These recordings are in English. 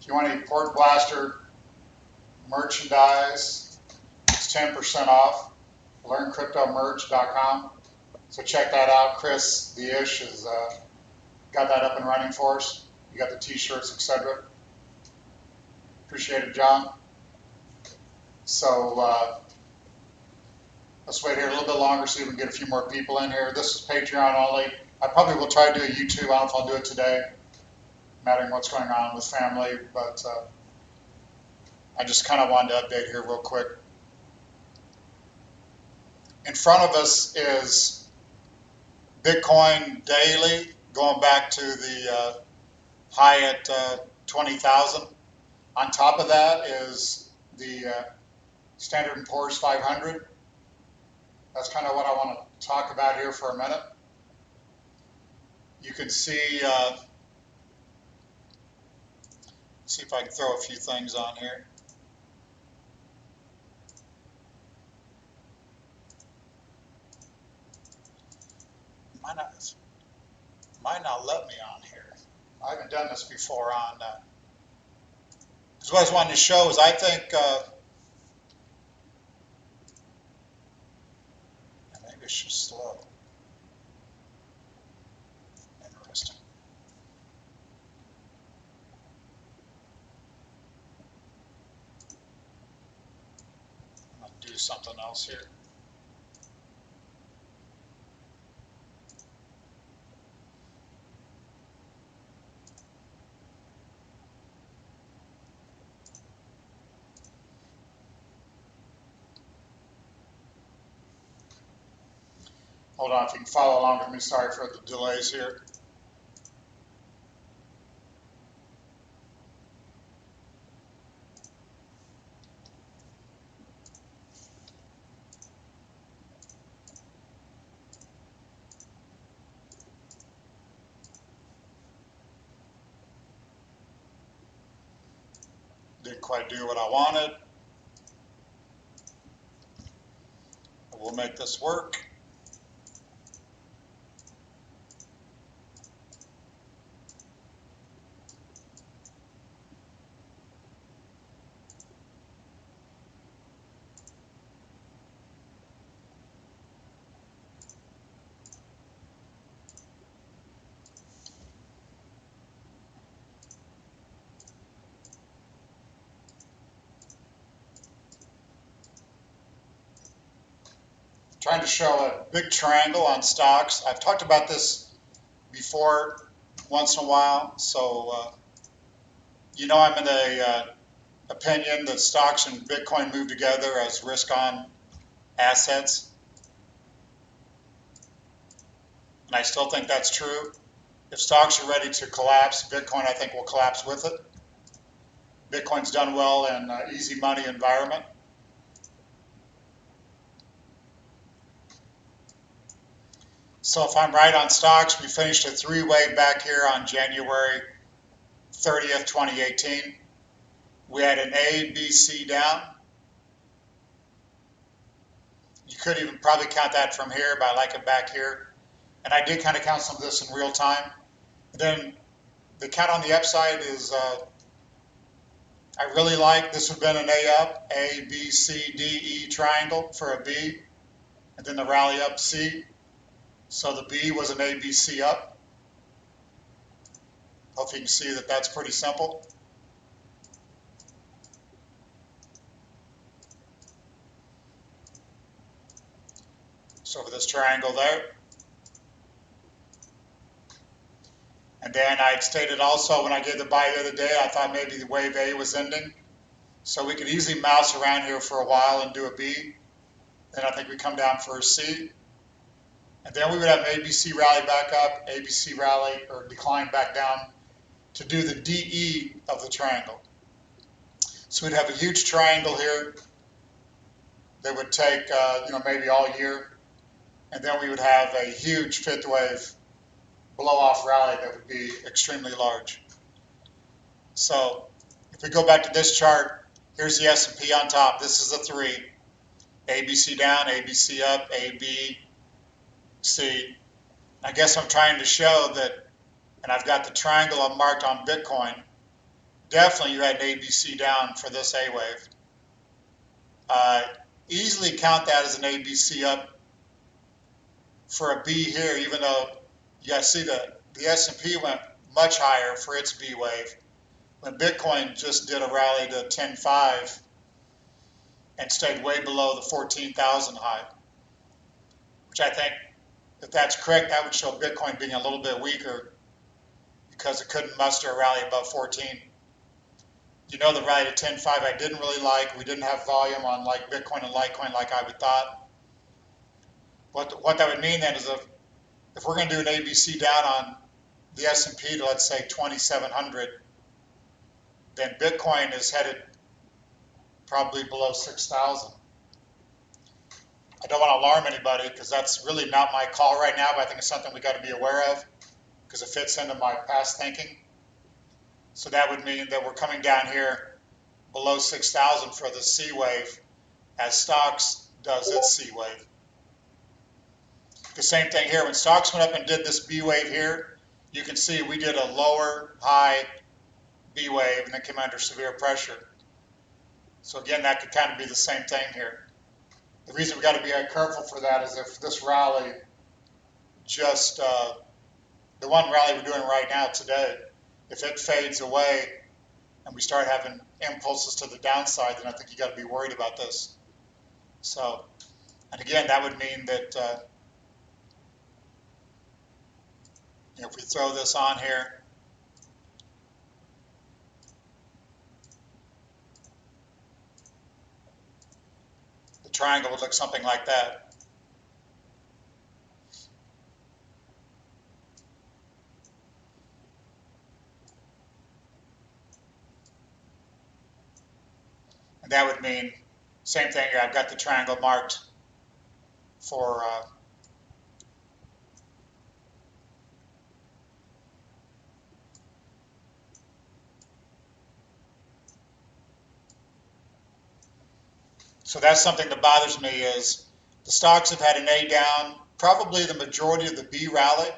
If you want any Port Blaster merchandise, it's 10% off. LearnCryptoMerch.com. So check that out. Chris, the Ish, has got that up and running for us. You got the t-shirts, etc. Appreciate it, John. So let's wait here a little bit longer, see if we can get a few more people in here. This is Patreon only. I probably will try to do a YouTube. I don't know if I'll do it today, mattering what's going on with family, but I just kind of wanted to update here real quick. In front of us is Bitcoin daily, going back to the high at 20,000. On top of that is the Standard & Poor's 500. That's kind of what I want to talk about here for a minute. You can see, see if I can throw a few things on here. Might not let me on here. I haven't done this before on, because what I was wanting to show is I think, maybe it's just slow. Interesting. I'm going to do something else here. Hold on, if you can follow along with me, sorry for the delays here. Didn't quite do what I wanted. We'll make this work. Trying to show a big triangle on stocks. I've talked about this before once in a while, so you know I'm in a opinion that stocks and Bitcoin move together as risk-on assets, and I still think that's true. If stocks are ready to collapse, Bitcoin I think will collapse with it. Bitcoin's done well in an easy money environment. So if I'm right on stocks, we finished a three-way back here on January 30th, 2018. We had an A, B, C down. You could even probably count that from here, but I like it back here. And I did kind of count some of this in real time. And then the count on the upside is, I really like, this would have been an A up, A, B, C, D, E triangle for a B, and then the rally up C. So the B was an A, B, C up. Hope you can see that that's pretty simple. So for this triangle there. And then I stated also when I gave the buy the other day, I thought maybe the wave A was ending. So we could easily mouse around here for a while and do a B. Then I think we come down for a C. And then we would have an ABC rally back up, ABC rally or decline back down to do the DE of the triangle. So we'd have a huge triangle here that would take, maybe all year. And then we would have a huge fifth wave blow-off rally that would be extremely large. So if we go back to this chart, here's the S&P on top. This is a 3. ABC down, ABC up, A, B, C. I guess I'm trying to show that, and I've got the triangle marked on Bitcoin, definitely you had an ABC down for this A wave. Easily count that as an ABC up for a B here, even though you guys see that the S&P went much higher for its B wave when Bitcoin just did a rally to 10.5 and stayed way below the 14,000 high, which I think if that's correct, that would show Bitcoin being a little bit weaker because it couldn't muster a rally above 14. You know, the rally to 10.5 I didn't really like. We didn't have volume on like Bitcoin and Litecoin like I would thought. What that would mean then is if we're going to do an ABC down on the S&P to let's say 2,700, then Bitcoin is headed probably below 6,000. I don't want to alarm anybody because that's really not my call right now, but I think it's something we got to be aware of because it fits into my past thinking. So that would mean that we're coming down here below 6,000 for the C wave as stocks does its C wave. The same thing here. When stocks went up and did this B wave here, you can see we did a lower high B wave and then came under severe pressure. So again, that could kind of be the same thing here. The reason we got to be careful for that is if this rally just, the one rally we're doing right now today, if it fades away and we start having impulses to the downside, then I think you got to be worried about this. So, and again, that would mean that, if we throw this on here, the triangle would look something like that. And that would mean, same thing here, I've got the triangle marked for so that's something that bothers me is the stocks have had an A down, probably the majority of the B rally,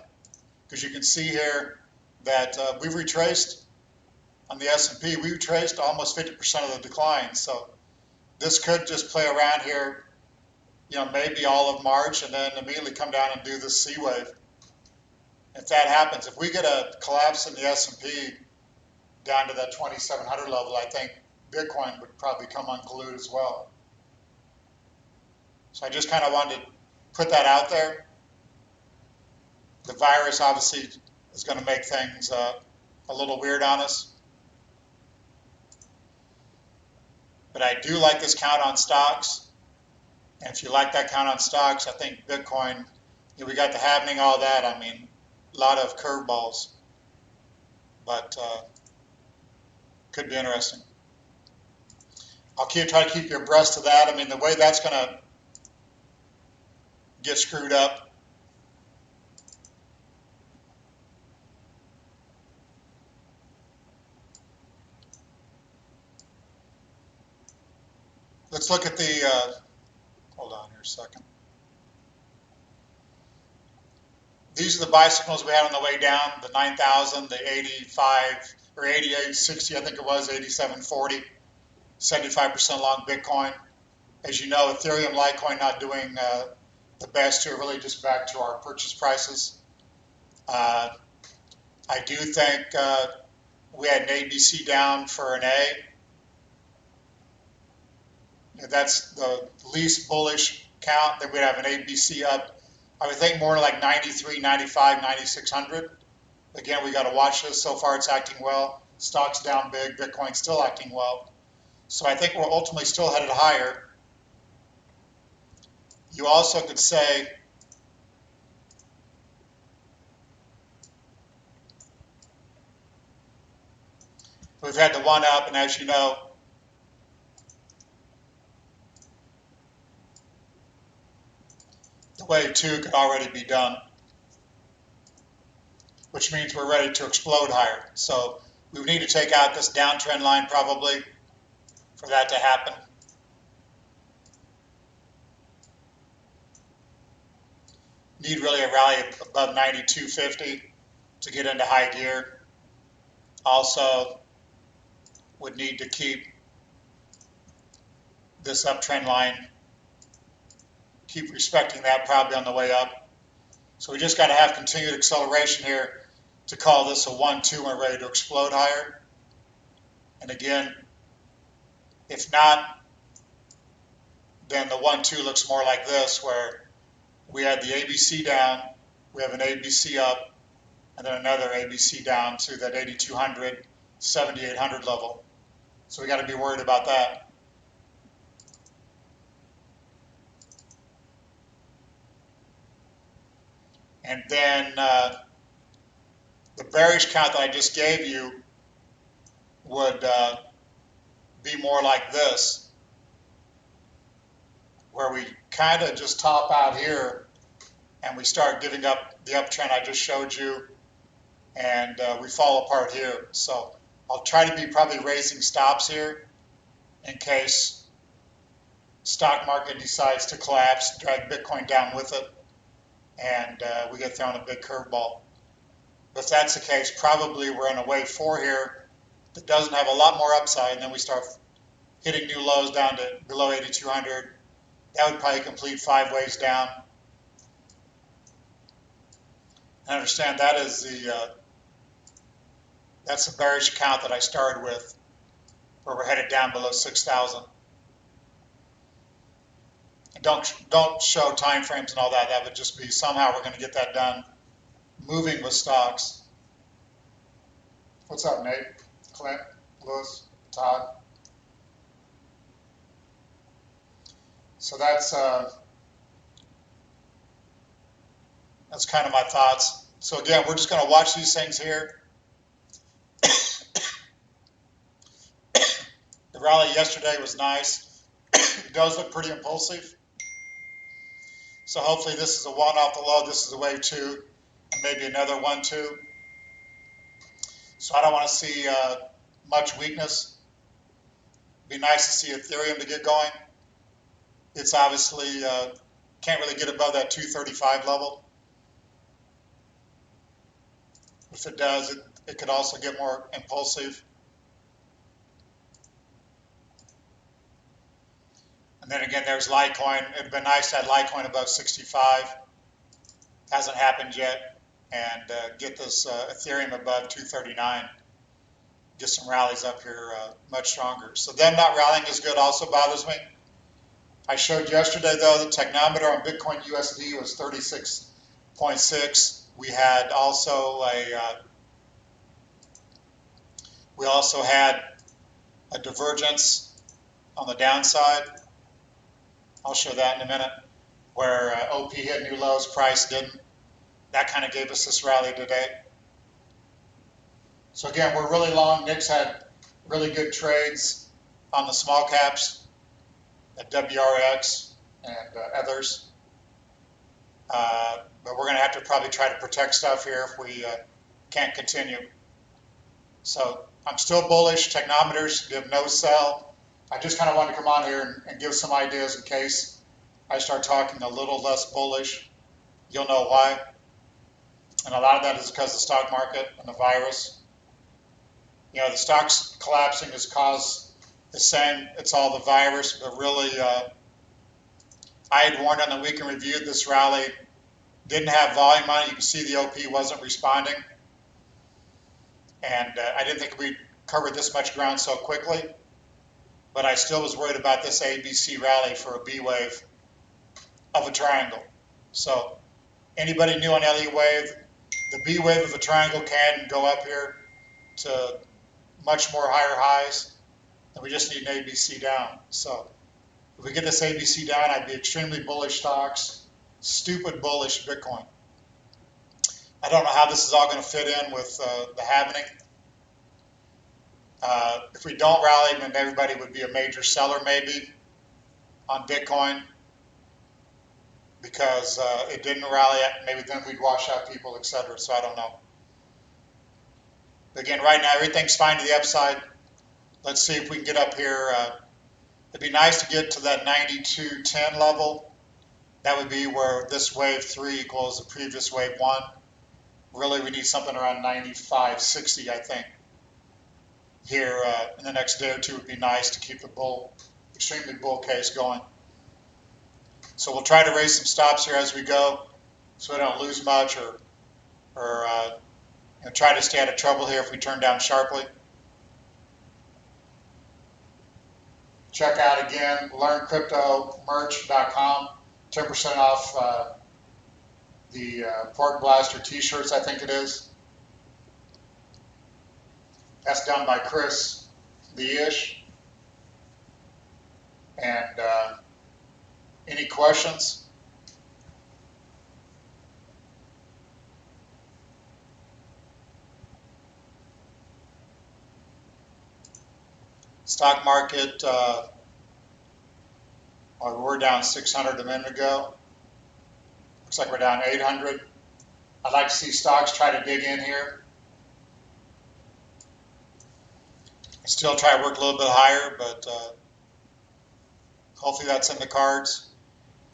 because you can see here that we've retraced on the S&P, we retraced almost 50% of the decline. So this could just play around here, maybe all of March and then immediately come down and do this C wave. If that happens, if we get a collapse in the S&P down to that 2,700 level, I think Bitcoin would probably come unglued as well. So I just kind of wanted to put that out there. The virus obviously is going to make things a little weird on us. But I do like this count on stocks. And if you like that count on stocks, I think Bitcoin, we got the halving, all that. I mean, a lot of curveballs. But could be interesting. I'll try to keep you abreast of that. I mean, the way that's going to get screwed up. Let's look at the, hold on here a second. These are the buy signals we had on the way down, the 9,000, the 85, or 88.60, I think it was, 87.40, 75% long Bitcoin. As you know, Ethereum, Litecoin not doing the best here, really just back to our purchase prices. I do think we had an ABC down for an A. That's the least bullish count. Then we'd have an ABC up. I would think more like 93, 95, 9,600. Again, we got to watch this. So far, it's acting well. Stocks down big. Bitcoin still acting well. So I think we're ultimately still headed higher. You also could say we've had the one up, and as you know, the wave two could already be done, which means we're ready to explode higher. So we need to take out this downtrend line probably for that to happen. Need really a rally above 92.50 to get into high gear. Also, would need to keep this uptrend line, keep respecting that probably on the way up. So we just got to have continued acceleration here to call this a 1-2 and we're ready to explode higher. And again, if not, then the 1-2 looks more like this, where we had the ABC down, we have an ABC up, and then another ABC down to that 8,200, 7,800 level. So we got to be worried about that. And then the bearish count that I just gave you would be more like this, where we kind of just top out here and we start giving up the uptrend I just showed you, and we fall apart here. So I'll try to be probably raising stops here in case stock market decides to collapse, drag Bitcoin down with it, and we get thrown a big curveball. But if that's the case, probably we're in a wave 4 here that doesn't have a lot more upside, and then we start hitting new lows down to below 8,200. That would probably complete 5 waves down. I understand that is that's the bearish count that I started with, where we're headed down below 6,000. Don't show time frames and all that. That would just be somehow we're going to get that done moving with stocks. What's up, Nate? Clint, Lewis, Todd. So that's kind of my thoughts. So again, we're just going to watch these things here. The rally yesterday was nice. It does look pretty impulsive. So hopefully this is a one off the low. This is a wave 2, and maybe another 1-2. So I don't want to see much weakness. It'd be nice to see Ethereum to get going. It's obviously can't really get above that 235 level. If it does, it could also get more impulsive. And then again, there's Litecoin. It'd been nice to have Litecoin above 65. Hasn't happened yet. And get this Ethereum above 239. Get some rallies up here much stronger. So them not rallying as good also bothers me. I showed yesterday, though, the technometer on Bitcoin USD was 36.6. We had also a divergence on the downside. I'll show that in a minute, where OP hit new lows, price didn't. That kind of gave us this rally today. So again, we're really long. Nick's had really good trades on the small caps at WRX and others. But we're going to have to probably try to protect stuff here if we can't continue. So I'm still bullish. Technometers give no sell. I just kind of wanted to come on here and give some ideas in case I start talking a little less bullish. You'll know why. And a lot of that is because of the stock market and the virus. You know, the stocks collapsing has caused the same. It's all the virus, but really, I had warned on the weekend review this rally didn't have volume on it. You can see the OP wasn't responding. And I didn't think we'd cover this much ground so quickly. But I still was worried about this ABC rally for a B wave of a triangle. So anybody new on LE wave, the B wave of a triangle can go up here to much more higher highs, and we just need an ABC down. So if we get this ABC down, I'd be extremely bullish stocks, stupid bullish Bitcoin. I don't know how this is all going to fit in with the halvening. If we don't rally, then everybody would be a major seller maybe on Bitcoin, because it didn't rally. Maybe then we'd wash out people, etc. So I don't know. But again, right now everything's fine to the upside. Let's see if we can get up here. It'd be nice to get to that 92.10 level. That would be where this wave 3 equals the previous wave 1. Really, we need something around 95.60, I think. here in the next day or two would be nice to keep the extremely bull case going. So we'll try to raise some stops here as we go, so we don't lose much, or try to stay out of trouble here if we turn down sharply. Check out again learncryptomerch.com, 10% off the Pork Blaster t-shirts, I think it is. That's done by Chris Lee-ish. And any questions? Stock market, we're down 600 a minute ago. Looks like we're down 800. I'd like to see stocks try to dig in here. Still try to work a little bit higher, but hopefully that's in the cards.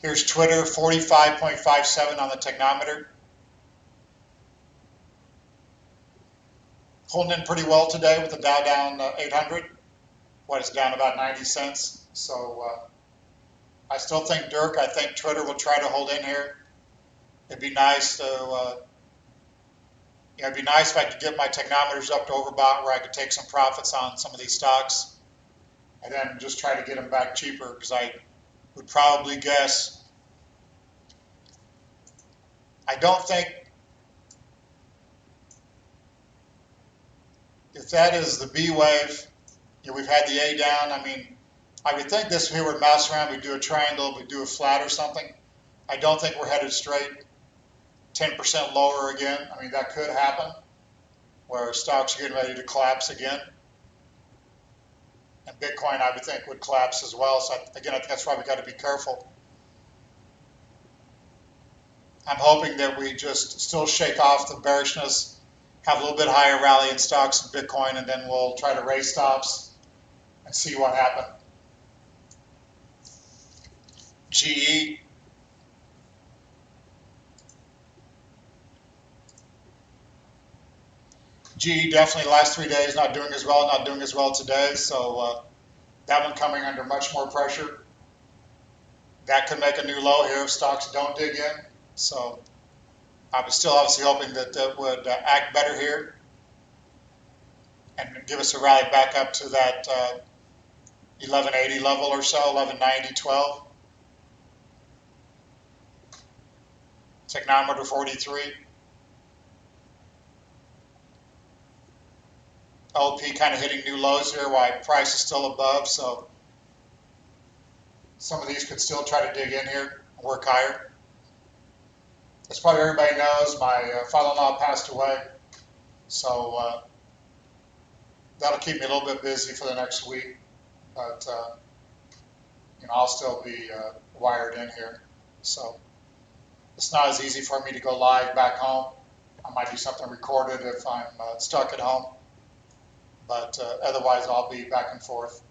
Here's Twitter, 45.57 on the technometer. Holding in pretty well today with the Dow down 800. It's down about 90 cents. So I still think Dirk, I think Twitter will try to hold in here. It'd be nice to, it'd be nice if I could get my technometers up to overbought where I could take some profits on some of these stocks and then just try to get them back cheaper, because I would probably guess, I don't think, if that is the B wave, we've had the A down. I mean, I would think this here would mouse around, we'd do a triangle, we'd do a flat or something. I don't think we're headed straight 10% lower again. I mean, that could happen where stocks are getting ready to collapse again. And Bitcoin, I would think, would collapse as well. So again, I think that's why we got to be careful. I'm hoping that we just still shake off the bearishness, have a little bit higher rally in stocks and Bitcoin, and then we'll try to raise stops and see what happens. GE. GE definitely last 3 days not doing as well today. So that one coming under much more pressure. That could make a new low here if stocks don't dig in. So I was still obviously hoping that that would act better here and give us a rally back up to that 1180 level or so, 1190.12. Technometer 43. LP kind of hitting new lows here while price is still above, so some of these could still try to dig in here and work higher. As probably everybody knows, my father-in-law passed away, so that'll keep me a little bit busy for the next week, but I'll still be wired in here, so it's not as easy for me to go live back home. I might do something recorded if I'm stuck at home, but otherwise I'll be back and forth.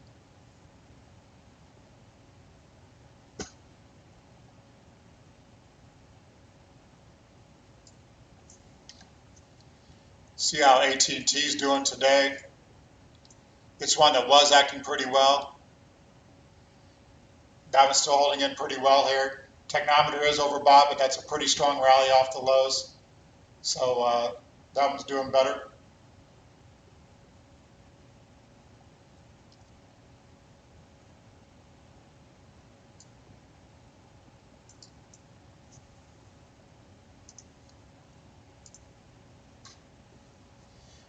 See how AT&T is doing today. It's one that was acting pretty well. That one's still holding in pretty well here. Technometer is overbought, but that's a pretty strong rally off the lows. So that one's doing better.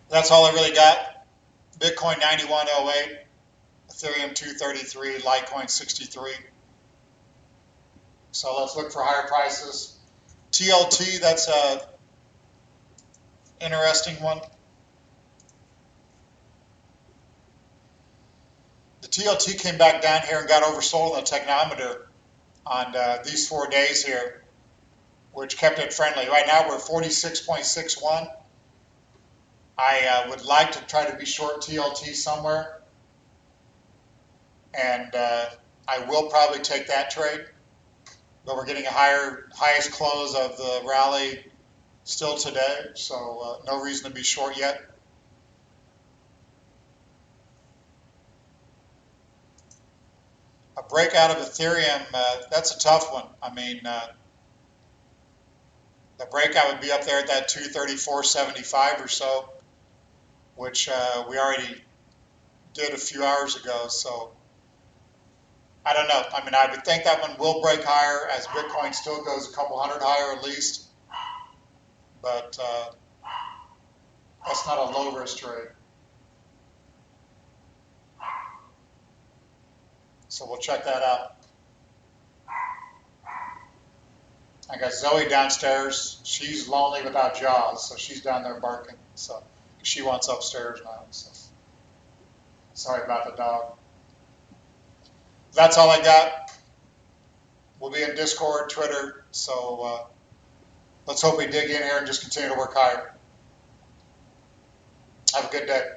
That's all I really got. Bitcoin 91.08, Ethereum 233, Litecoin 63. So let's look for higher prices. TLT, that's a interesting one. The TLT came back down here and got oversold on the technometer on these 4 days here, which kept it friendly. Right now we're 46.61. I would like to try to be short TLT somewhere, and I will probably take that trade, but we're getting a highest close of the rally still today, so no reason to be short yet. breakout of Ethereum, that's a tough one. I mean, the breakout would be up there at that 234.75 or so, which we already did a few hours ago. So I don't know. I mean, I would think that one will break higher as Bitcoin still goes a couple hundred higher at least, but that's not a low risk trade. So we'll check that out. I got Zoe downstairs. She's lonely without Jaws, so she's down there barking. So she wants upstairs now. So sorry about the dog. That's all I got. We'll be in Discord, Twitter. So let's hope we dig in here and just continue to work higher. Have a good day.